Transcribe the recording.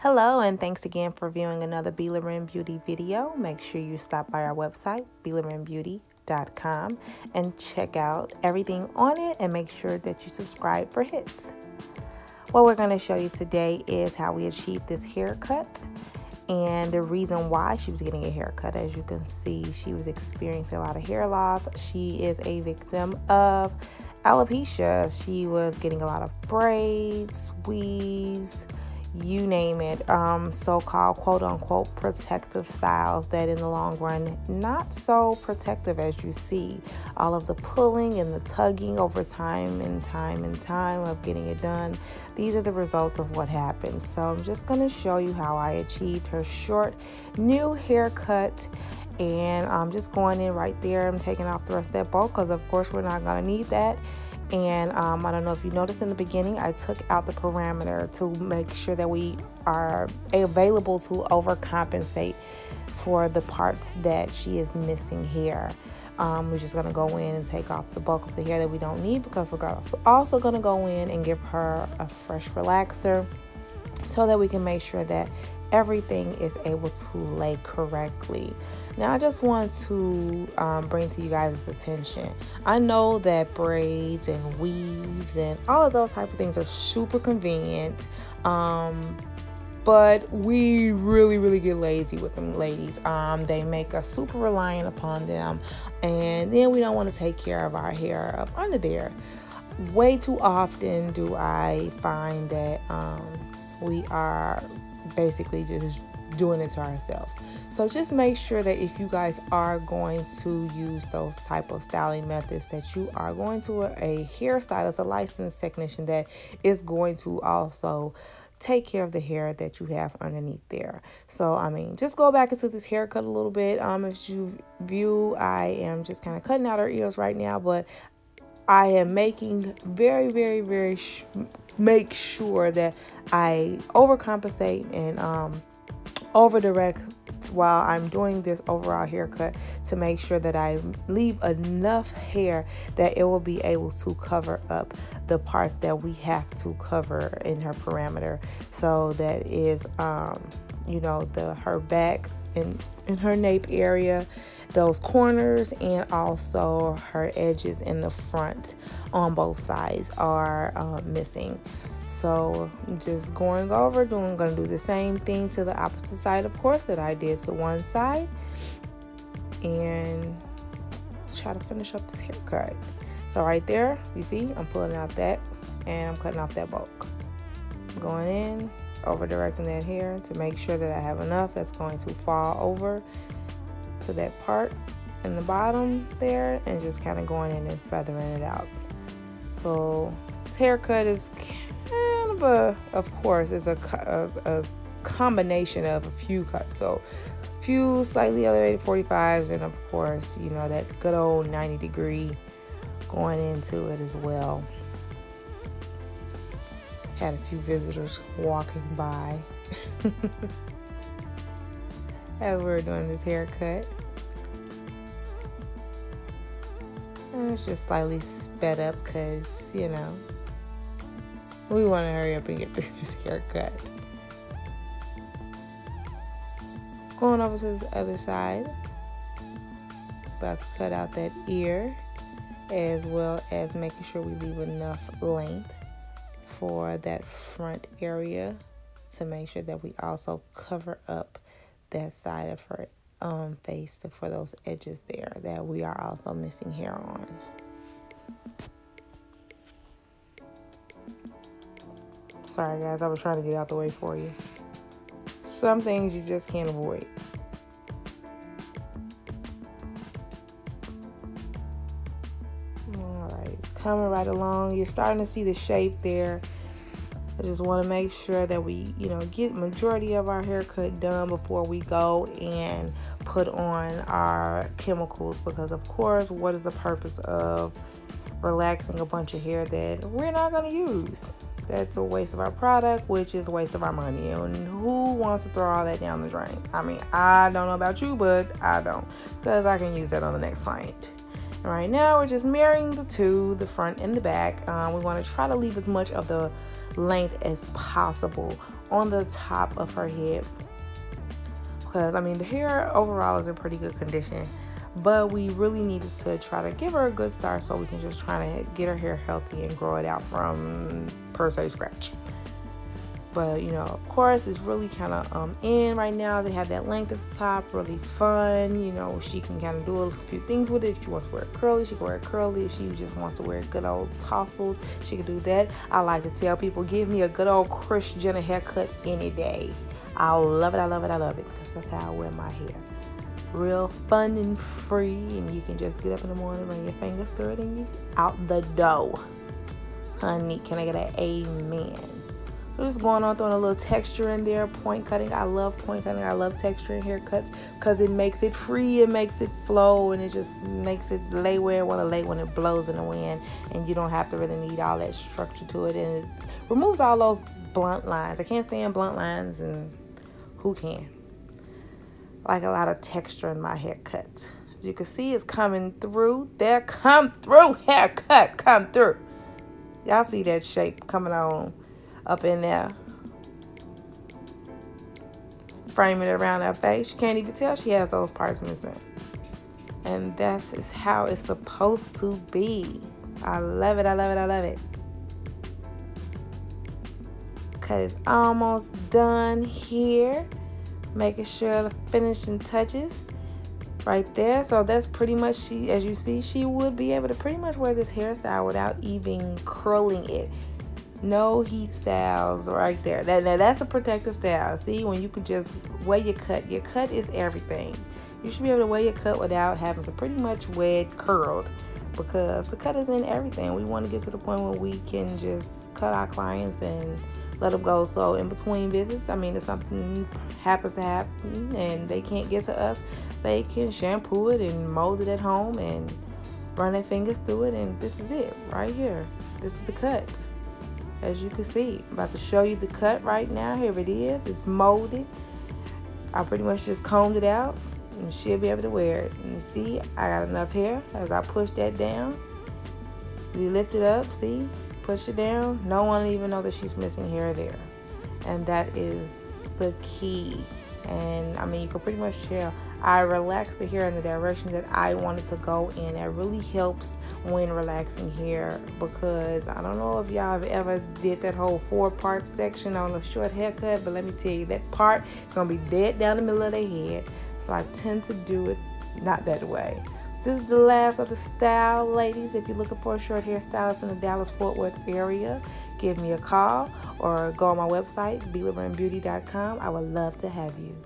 Hello, and thanks again for viewing another Bealerin Beauty video. Make sure you stop by our website, BealerinBeauty.com, and check out everything on it, and make sure that you subscribe for hits. What we're going to show you today is how we achieved this haircut and the reason why she was getting a haircut. As you can see, she was experiencing a lot of hair loss. She is a victim of alopecia. She was getting a lot of braids, weaves, you name it, so-called quote-unquote protective styles that in the long run not so protective. As you see, all of the pulling and the tugging over time of getting it done, these are the results of what happened. So I'm just going to show you how I achieved her short new haircut, and I'm just going in right there. I'm taking off the rest of that bulk because of course we're not going to need that. And I don't know if you noticed in the beginning, I took out the parameter to make sure that we are available to overcompensate for the parts that she is missing here. We're just going to go in and take off the bulk of the hair that we don't need, because we're also going to go in and give her a fresh relaxer so that we can make sure that everything is able to lay correctly. Now, I just want to bring to you guys' attention, I know that braids and weaves and all of those type of things are super convenient, but we really get lazy with them, ladies. They make us super reliant upon them, and then we don't want to take care of our hair up under there. Way too often do I find that we are basically just doing it to ourselves. So just make sure that if you guys are going to use those type of styling methods, that you are going to a hairstylist, a licensed technician that is going to also take care of the hair that you have underneath there. So I mean, just go back into this haircut a little bit. If you view, I am just kind of cutting out her ears right now, but I am making very make sure that I overcompensate and over direct while I'm doing this overall haircut, to make sure that I leave enough hair that it will be able to cover up the parts that we have to cover in her parameter. So that is you know, her back and her nape area, those corners, and also her edges in the front on both sides are missing. So I'm just going over, I'm going to do the same thing to the opposite side, of course, that I did to one side, and try to finish up this haircut. So right there, you see, I'm pulling out that, and I'm cutting off that bulk. Going in, over directing that hair to make sure that I have enough that's going to fall over to that part in the bottom there, and just kind of going in and feathering it out. So this haircut is kind of of course, it's a combination of a few cuts. So a few slightly elevated 45s, and of course, you know, that good old 90-degree going into it as well. Had a few visitors walking by as we were doing this haircut. And it's just slightly sped up because, you know, we want to hurry up and get through this haircut. Going over to the other side. About to cut out that ear, as well as making sure we leave enough length for that front area to make sure that we also cover up that side of her face for those edges there that we are also missing hair on. Sorry guys, I was trying to get out the way for you. Some things you just can't avoid. Alright, it's coming right along. You're starting to see the shape there. I just want to make sure that we, you know, get majority of our haircut done before we go and put on our chemicals, because of course, what is the purpose of relaxing a bunch of hair that we're not going to use? That's a waste of our product, which is a waste of our money. And who wants to throw all that down the drain? I mean, I don't know about you, but I don't, because I can use that on the next client. And right now, we're just marrying the two, the front and the back. We want to try to leave as much of the length as possible on the top of her head, because I mean the hair overall is in pretty good condition, but we really needed to try to give her a good start so we can just try to get her hair healthy and grow it out from per se scratch. But you know, of course, it's really kind of in right now. They have that length at the top, really fun. You know, she can kind of do a few things with it. If she wants to wear it curly, she can wear it curly. If she just wants to wear good old tassels, she can do that. I like to tell people, give me a good old Kris Jenner haircut any day. I love it, I love it, I love it, because that's how I wear my hair. Real fun and free, and you can just get up in the morning, run your fingers through it, and you out the door. Honey, can I get an amen? So just going on, throwing a little texture in there, point cutting. I love point cutting. I love texturing haircuts because it makes it free, it makes it flow, and it just makes it lay where it want to lay when it blows in the wind, and you don't have to really need all that structure to it, and it removes all those blunt lines. I can't stand blunt lines, and who can? Like a lot of texture in my haircut. As you can see, it's coming through. There, come through haircut, come through. Y'all see that shape coming on up in there. Framing it around her face. You can't even tell she has those parts missing. And that's is how it's supposed to be. I love it, I love it, I love it. Okay, it's almost done here. Making sure the finishing touches right there. So that's pretty much, she, as you see, she would be able to pretty much wear this hairstyle without even curling it. No heat styles right there. That's a protective style. See, when you can just wear your cut. Your cut is everything. You should be able to wear your cut without having to pretty much wear it curled, because the cut is in everything. We want to get to the point where we can just cut our clients and let them go. So in between visits, I mean, if something happens to happen and they can't get to us, they can shampoo it and mold it at home and run their fingers through it, and this is it right here. This is the cut. As you can see, I'm about to show you the cut right now. Here it is. It's molded. I pretty much just combed it out, and she'll be able to wear it. And you see, I got enough hair. As I push that down, you lift it up, see? Push it down. No one even know that she's missing hair there. And that is the key. And I mean, you can pretty much tell I relaxed the hair in the direction that I wanted to go in. That really helps when relaxing hair, because I don't know if y'all have ever did that whole 4-part section on a short haircut, but let me tell you, that part is going to be dead down the middle of their head. So I tend to do it not that way. This is the last of the style, ladies. If you're looking for a short hair stylist in the Dallas-Fort Worth area, give me a call or go on my website, beliverinbeauty.com. I would love to have you.